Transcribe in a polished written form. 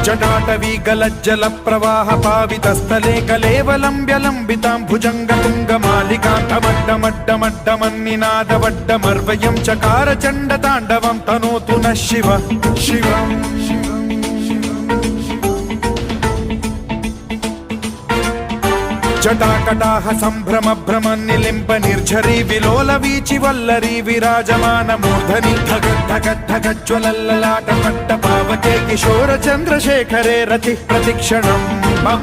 जटाटवी गलज्जल प्रवाह पावितस्थले कलेवलम्ब्यलम्बितां भुजङ्गतुङ्गमालिकान्तमड्डमड्डमड्डमन्निनादवड्डमर्वयं चकार चण्डताण्डवं तनोतु नः शिव शिवम् जटाकटाह सम्भ्रम भ्रम निलिम्ब निर्झरी विलोल वीचि वल्लरी विराजमान मूर्धनि धग धग धग ज्वलल्ललाट पट्ट पावके किशोर चन्द्रशेखरे रति प्रतिक्षणं मम